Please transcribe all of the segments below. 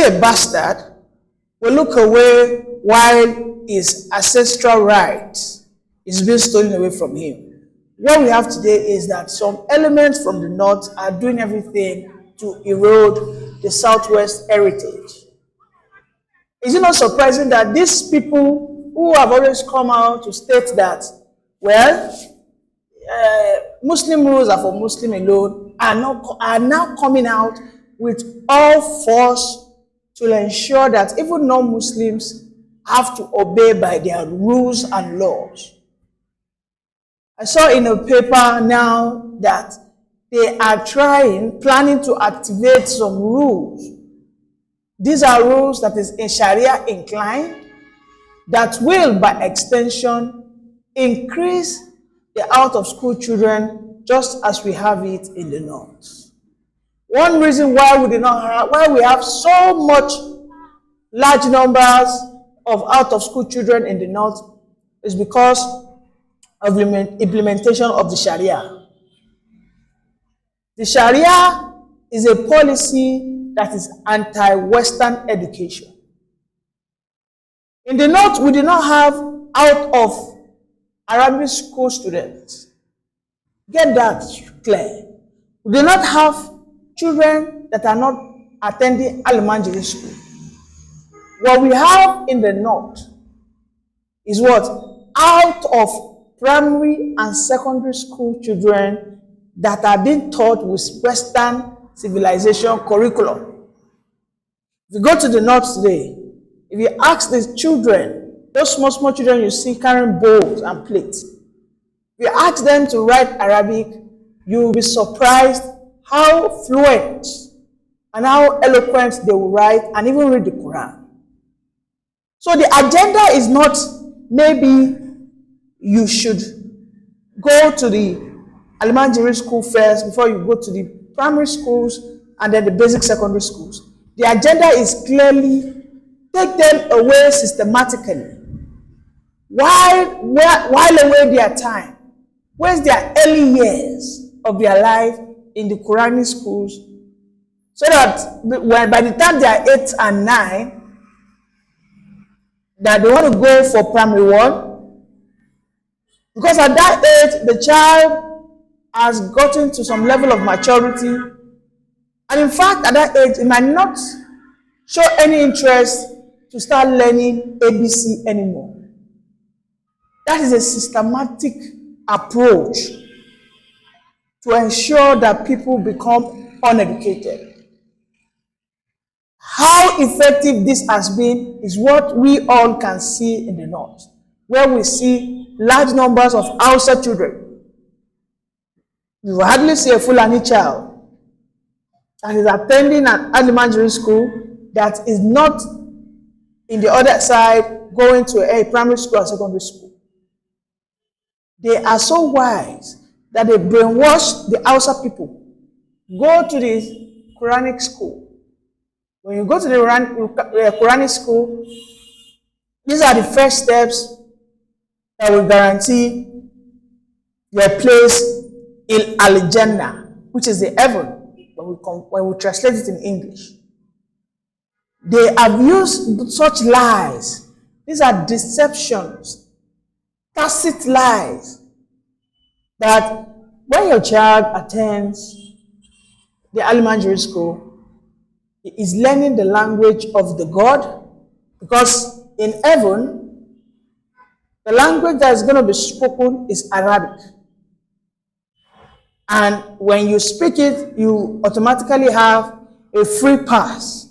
a bastard will look away while his ancestral right is being stolen away from him. What we have today is that some elements from the north are doing everything to erode the southwest heritage. Is it not surprising that these people who have always come out to state that, well, Muslim rules are for Muslim alone, are now coming out with all force to ensure that even non-Muslims have to obey by their rules and laws. I saw in a paper now that they are planning to activate some rules. These are rules that is in Shariah inclined, that will, by extension, increase the out-of-school children just as we have it in the north. One reason why we have so much large numbers of out-of-school children in the north is because of the implementation of the Shariah. The Shariah is a policy that is anti-Western education. In the north, we do not have out of Arabic school students. Get that clear. We do not have children that are not attending elementary school. What we have in the north is what? Out of primary and secondary school children that are being taught with Western civilization curriculum. If you go to the north today, if you ask the children, those small children you see carrying bowls and plates, if you ask them to write Arabic, you will be surprised how fluent and how eloquent they will write and even read the Quran. So the agenda is not maybe you should go to the elementary school first before you go to the primary schools and then the basic secondary schools. The agenda is clearly take them away systematically. While away their time, waste their early years of their life in the Quranic schools, so that by the time they are 8 and 9, that they want to go for primary 1, because at that age the child has gotten to some level of maturity, and in fact at that age it might not show any interest to start learning ABC anymore. That is a systematic approach to ensure that people become uneducated. How effective this has been is what we all can see in the north, where we see large numbers of Hausa children. You will hardly see a Fulani child that is attending an elementary school that is not in the other side going to a primary school or secondary school. They are so wise that they brainwash the Hausa people. Go to the Quranic school. When you go to the Quranic school, these are the first steps that will guarantee your place in Al-Jannah, which is the heaven, when we translate it in English. They have used such lies. These are deceptions, tacit lies, that when your child attends the elementary school, he is learning the language of the God, because in heaven, the language that is going to be spoken is Arabic. And when you speak it, you automatically have a free pass.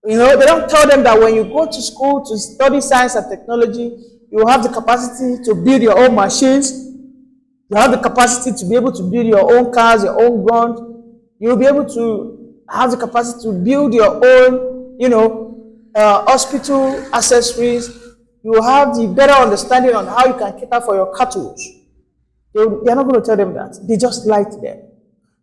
You know, they don't tell them that when you go to school to study science and technology, you have the capacity to build your own machines. You have the capacity to be able to build your own cars, your own guns. You'll be able to have the capacity to build your own, hospital accessories. You will have the better understanding on how you can cater for your cattle. They're not going to tell them that. They just lie to them.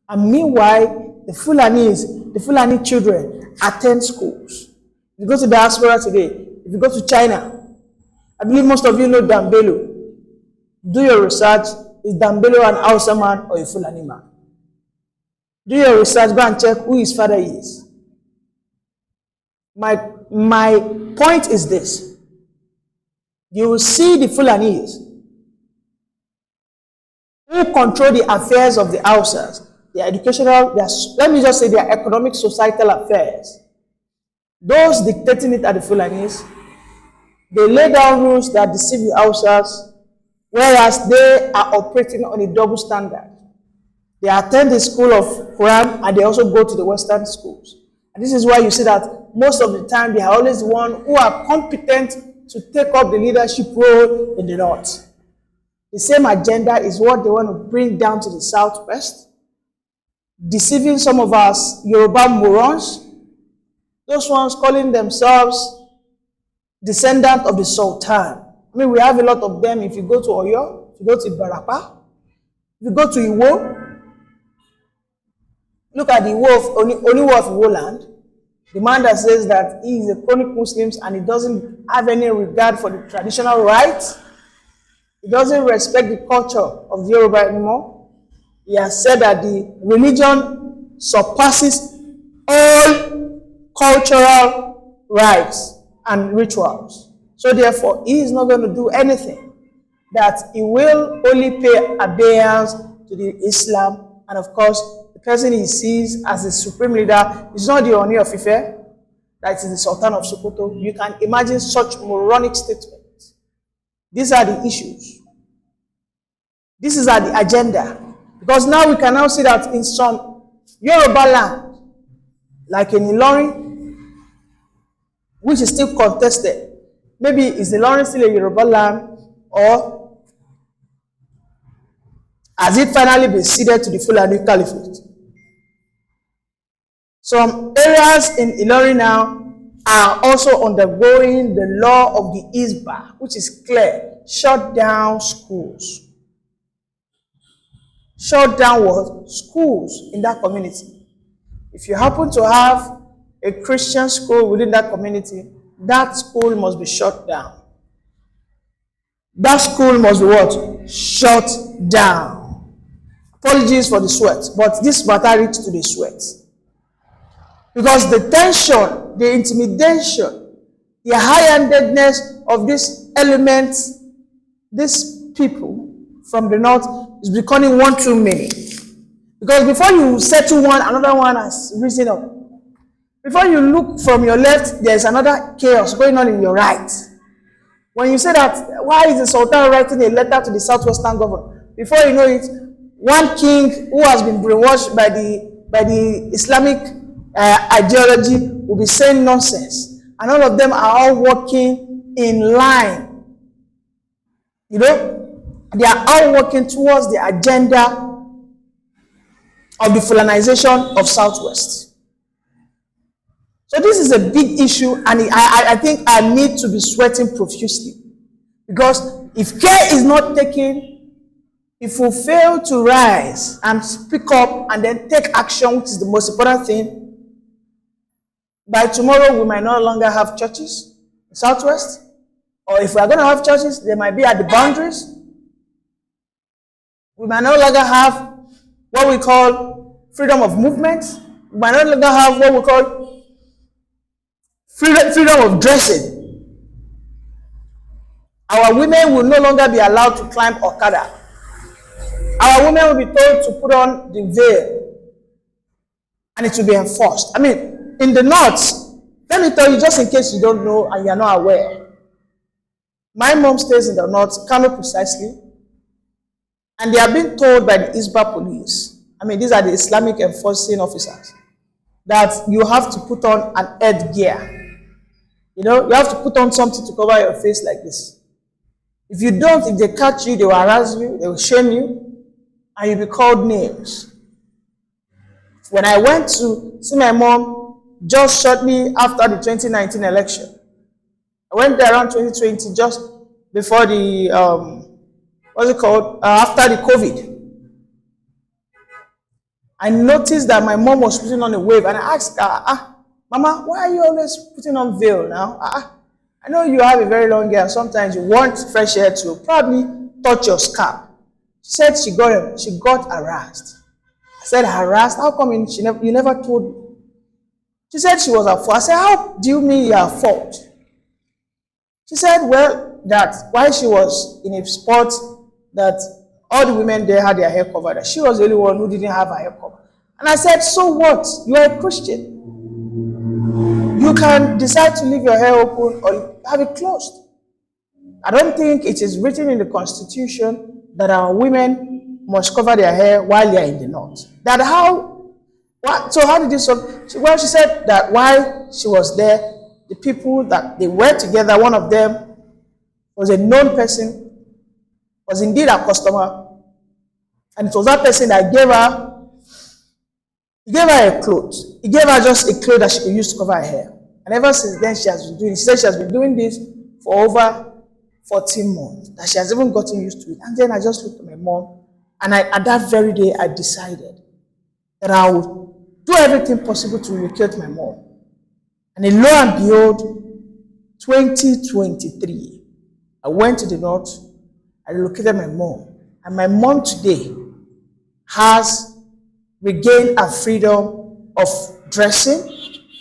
And meanwhile, the Fulani children attend schools. If you go to diaspora today, if you go to China, I believe most of you know Dambelo. Do your research. Is Dambelo an Hausa man or a Fulani man? Do your research, go and check who his father is. My point is this. You will see the Fulanis who control the affairs of the Hausas, their educational, let me just say their economic, societal affairs. Those dictating it are the Fulanis. They lay down rules that deceive the Hausas, whereas they are operating on a double standard. They attend the school of Quran and they also go to the Western schools. And this is why you see that most of the time they are always the ones who are competent to take up the leadership role in the North. The same agenda is what they want to bring down to the Southwest, deceiving some of us Yoruba morons, those ones calling themselves descendant of the Sultan. I mean, we have a lot of them. If you go to Oyo, if you go to Ibarapa, if you go to Iwo, look at the Oniwo of Iwo land, the man that says that he is a chronic Muslim and he doesn't have any regard for the traditional rights. He doesn't respect the culture of the Yoruba anymore. He has said that the religion surpasses all cultural rights and rituals. So therefore, he is not going to do anything. That he will only pay obedience to the Islam. And of course, the person he sees as the supreme leader is not the Oni of Ife, that is the Sultan of Sokoto. You can imagine such moronic statements. These are the issues. This is the agenda. Because now we can now see that in some Yoruba land, like in Ilorin, which is still contested, maybe is Ilorin still a Yoruba land, or has it finally been ceded to the Fulani Caliphate? Some areas in Ilorin now are also undergoing the law of the Isba, which is clear, shut down schools. Shut down what? Schools in that community. If you happen to have a Christian school within that community, that school must be shut down. That school must be what? Shut down. Apologies for the sweat, but this matter reached to the sweat. Because the tension, the intimidation, the high-handedness of these elements, these people from the North is becoming one too many. Because before you settle one, another one has risen up. Before you look from your left, there is another chaos going on in your right. When you say that, why is the Sultan writing a letter to the Southwestern governor? Before you know it, one king who has been brainwashed by the Islamic ideology will be saying nonsense. And all of them are all working in line. You know, they are all working towards the agenda of the Fulanization of Southwest. So this is a big issue, and I think I need to be sweating profusely. Because if care is not taken, if we fail to rise and speak up and then take action, which is the most important thing, by tomorrow we might no longer have churches in Southwest. Or if we are going to have churches, they might be at the boundaries. We might no longer have what we call freedom of movement. We might no longer have what we call freedom of dressing. Our women will no longer be allowed to climb Okada. Our women will be told to put on the veil, and it will be enforced. I mean, in the North, let me tell you, just in case you don't know and you're not aware, my mom stays in the North, Kano precisely, and they are being told by the Isba police, I mean, these are the Islamic enforcing officers, that you have to put on an headgear. You know, you have to put on something to cover your face like this. If you don't, if they catch you, they will harass you, they will shame you, and you'll be called names. When I went to see my mom just shortly after the 2019 election, I went there around 2020, just before the, after the COVID. I noticed that my mom was putting on a wave, and I asked her, Mama, why are you always putting on veil now? I know you have a very long hair, and sometimes you want fresh air to probably touch your scalp. She said she got harassed. I said, harassed? How come you never told me? She said she was at fault. I said, how do you mean you're at fault? She said, well, that while she was in a sport, that all the women there had their hair covered, that she was the only one who didn't have her hair covered. And I said, so what? You are a Christian. You can decide to leave your hair open or have it closed. I don't think it is written in the Constitution that our women must cover their hair while they are in the north. That how? What? So how did this solve? Well, she said that while she was there, the people that they were together, one of them was a known person, was indeed a customer, and it was that person that gave her a cloth. He gave her just a cloth that she could use to cover her hair. And ever since then, she has been doing it. She said she has been doing this for over 14 months, that she has even gotten used to it. And then I just looked at my mom, and at that very day, I decided that I would do everything possible to relocate my mom. And then lo and behold, 2023, I went to the north, I relocated my mom. And my mom today has regained her freedom of dressing.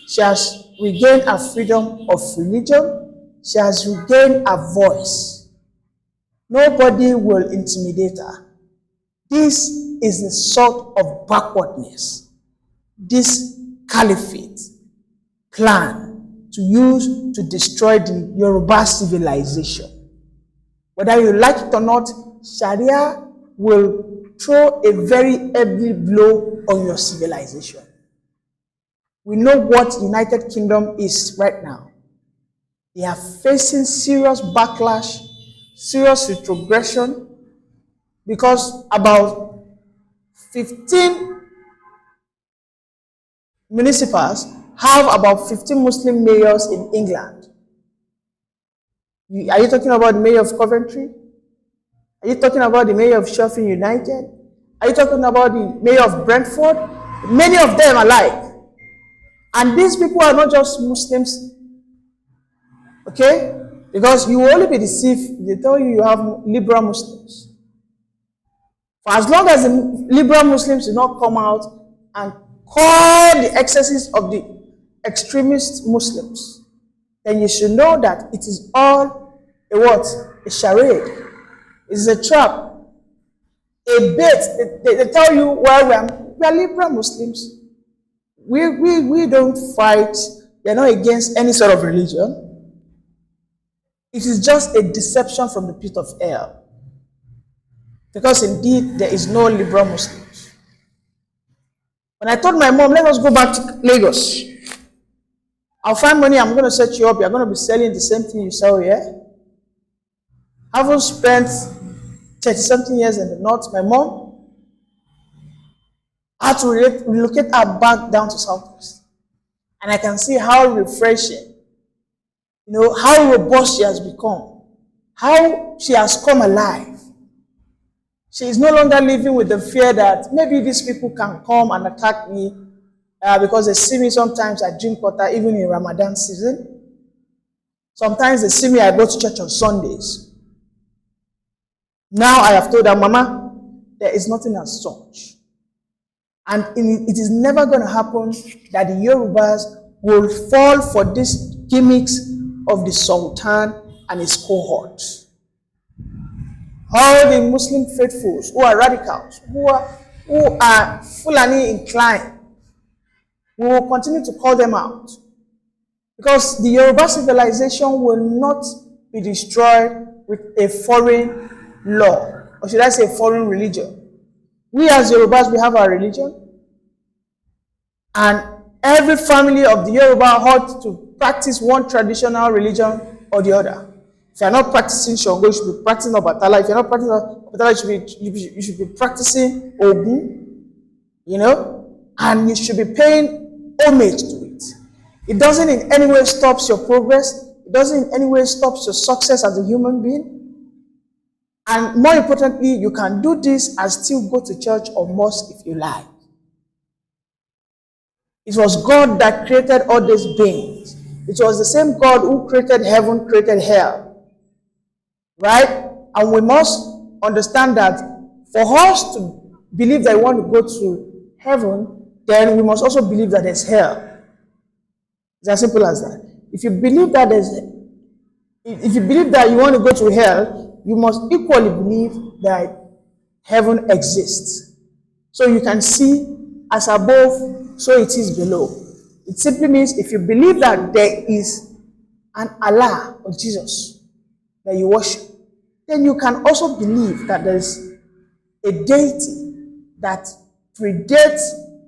She has regained her freedom of religion. She has regained her voice. Nobody will intimidate her. This is the sort of backwardness this caliphate plan to use to destroy the Yoruba civilization. Whether you like it or not, Sharia will throw a very heavy blow on your civilization. We know what United Kingdom is right now. They are facing serious backlash, serious retrogression, because about 15 municipals have about 15 Muslim mayors in England. Are you talking about the mayor of Coventry? Are you talking about the mayor of Sheffield United? Are you talking about the mayor of Brentford? Many of them alike. And these people are not just Muslims, okay? Because you will only be deceived if they tell you you have liberal Muslims. For as long as the liberal Muslims do not come out and call the excesses of the extremist Muslims, then you should know that it is all a what? A charade. It is a trap. A bait. They tell you, well, we are liberal Muslims. We don't fight. We are not against any sort of religion. It is just a deception from the pit of hell. Because indeed, there is no liberal Muslims. When I told my mom, let us go back to Lagos. I'll find money, I'm going to set you up. You're going to be selling the same thing you sell here. Having spent 30-something years in the north, my mom had to relocate her back down to Southwest. And I can see how refreshing, how robust she has become, how she has come alive. She is no longer living with the fear that maybe these people can come and attack me because they see me sometimes at gym quarter, even in Ramadan season. Sometimes they see me, I go to church on Sundays. Now I have told her, Mama, there is nothing as such. And it is never going to happen that the Yorubas will fall for these gimmicks of the Sultan and his cohort. All the Muslim faithfuls who are radicals, who are Fulani inclined, we will continue to call them out. Because the Yoruba civilization will not be destroyed with a foreign law, or should I say foreign religion. We as Yorubas, we have our religion. And every family of the Yoruba ought to practice one traditional religion or the other. If you're not practicing Shango, you should be practicing Obatala. If you're not practicing Obatala, you should be practicing Ogun, and you should be paying homage to it. It doesn't in any way stop your progress. It doesn't in any way stop your success as a human being. And more importantly, you can do this and still go to church or mosque if you like. It was God that created all these beings. It was the same God who created heaven, created hell. Right? And we must understand that for us to believe that we want to go to heaven, then we must also believe that there's hell. It's as simple as that. If you believe that if you believe that you want to go to hell, you must equally believe that heaven exists. So you can see as above, so it is below. It simply means if you believe that there is an Allah or Jesus that you worship, then you can also believe that there is a deity that predates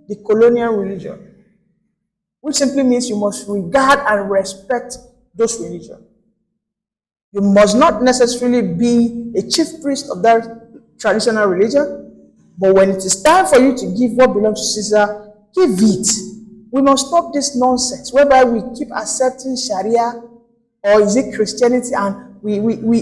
the colonial religion, which simply means you must regard and respect those religions. You must not necessarily be a chief priest of that traditional religion, but when it is time for you to give what belongs to Caesar, give it. We must stop this nonsense whereby we keep accepting Shariah, or is it Christianity, and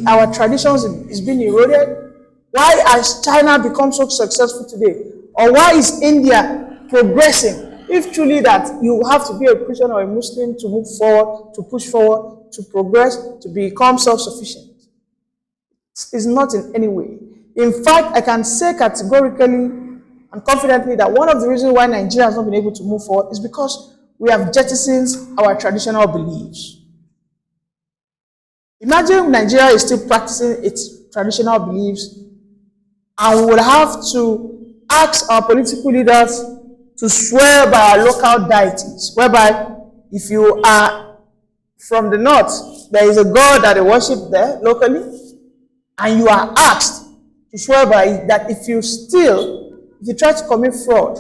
our traditions is being eroded. Why has China become so successful today? Or why is India progressing? If truly that you have to be a Christian or a Muslim to move forward, to push forward, to progress, to become self-sufficient. It's not in any way. In fact, I can say categorically and confidently that one of the reasons why Nigeria has not been able to move forward is because we have jettisoned our traditional beliefs. Imagine Nigeria is still practicing its traditional beliefs, and we will have to ask our political leaders to swear by our local deities, whereby if you are from the north, there is a god that they worship there locally, and you are asked to swear by it that if you try to commit fraud,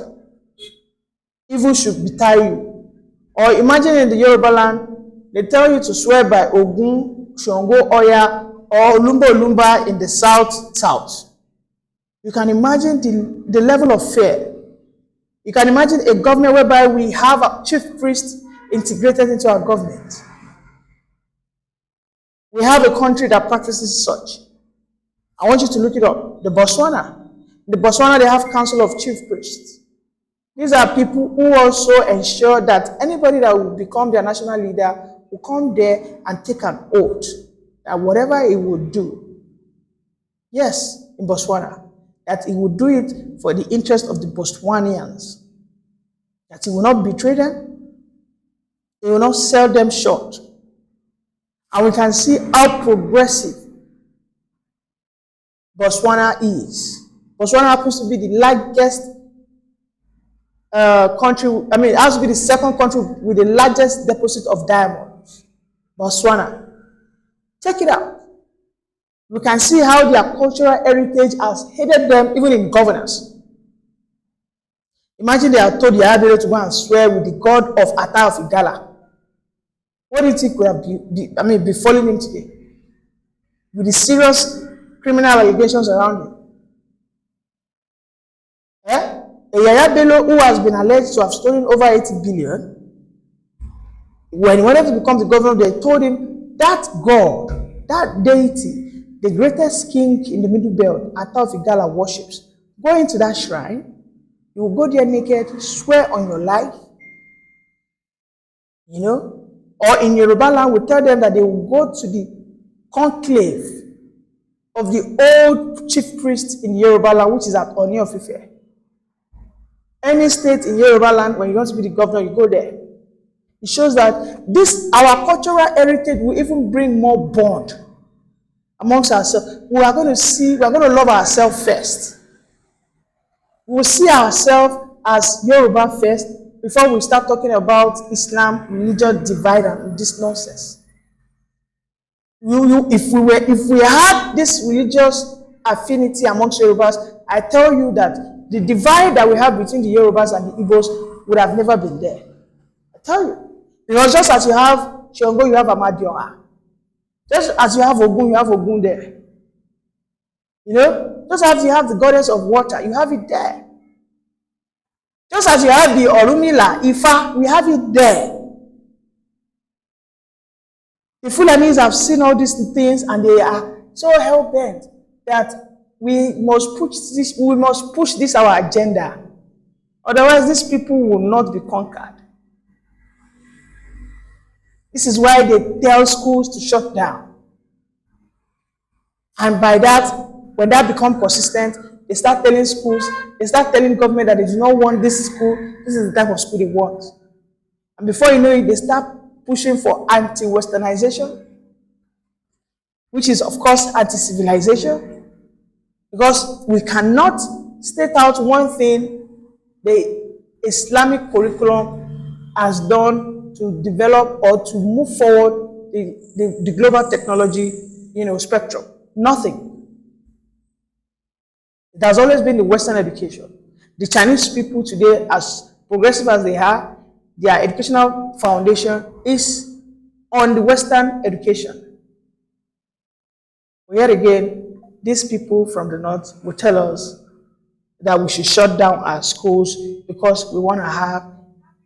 evil should betide you. Or imagine in the Yoruba land, they tell you to swear by Ogun, Shongo, Oya, or Olumba Olumba in the south. You can imagine the level of fear. You can imagine a government whereby we have a chief priest integrated into our government. We have a country that practices such. I want you to look it up. The Botswana. The Botswana, they have council of chief priests. These are people who also ensure that anybody that will become their national leader will come there and take an oath that whatever he would do, yes, in Botswana, that he would do it for the interest of the Botswanians, that he will not betray them, he will not sell them short. And we can see how progressive Botswana is. Botswana happens to be the largest country, it has to be the second country with the largest deposit of diamonds. Botswana. Check it out. We can see how their cultural heritage has aided them even in governance. Imagine they are told the ability to go and swear with the god of Ata of Igala. What do you think could have befallen him today? With the serious criminal allegations around him. A Yaya Bello who has been alleged to have stolen over 80 billion, when he wanted to become the governor, they told him that God, that deity, the greatest king in the Middle Belt, Ata of Igala worships, go into that shrine, you will go there naked, swear on your life, or in Yoruba land, we tell them that they will go to the conclave of the old chief priest in Yoruba land, which is at Oni of Ife. Any state in Yoruba land, when you want to be the governor, you go there. It shows that our cultural heritage will even bring more bond amongst ourselves. We are going to love ourselves first. We will see ourselves as Yoruba first before we start talking about Islam, religion divide, and this nonsense. If we had this religious affinity amongst Yorubas, I tell you that the divide that we have between the Yorubas and the Igbos would have never been there. I tell you. Because just as you have Shongo, you have Amadioha. Just as you have Ogun, you have Ogun there. Just as you have the goddess of water, you have it there. Just as you have the Orumila, Ifa, we have it there. The Fulanis have seen all these things and they are so hell-bent that we must push this our agenda. Otherwise, these people will not be conquered. This is why they tell schools to shut down. And by that, when that becomes consistent, they start telling government that they do not want this school, this is the type of school they want. And before you know it, they start pushing for anti-Westernization, which is, of course, anti-civilization, because we cannot state out one thing the Islamic curriculum has done to develop or to move forward the global technology, spectrum. Nothing. It has always been the Western education. The Chinese people today, as progressive as they are, their educational foundation is on the Western education. But yet again, these people from the North will tell us that we should shut down our schools because we want to have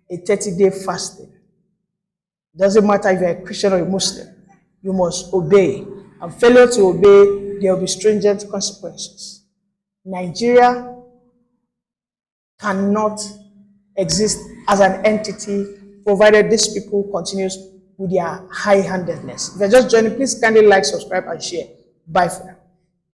a 30-day fasting. It doesn't matter if you're a Christian or a Muslim, you must obey. And failure to obey, there will be stringent consequences. Nigeria cannot exist as an entity provided these people continue with their high-handedness. If you're just joining, please kindly like, subscribe, and share. Bye for now.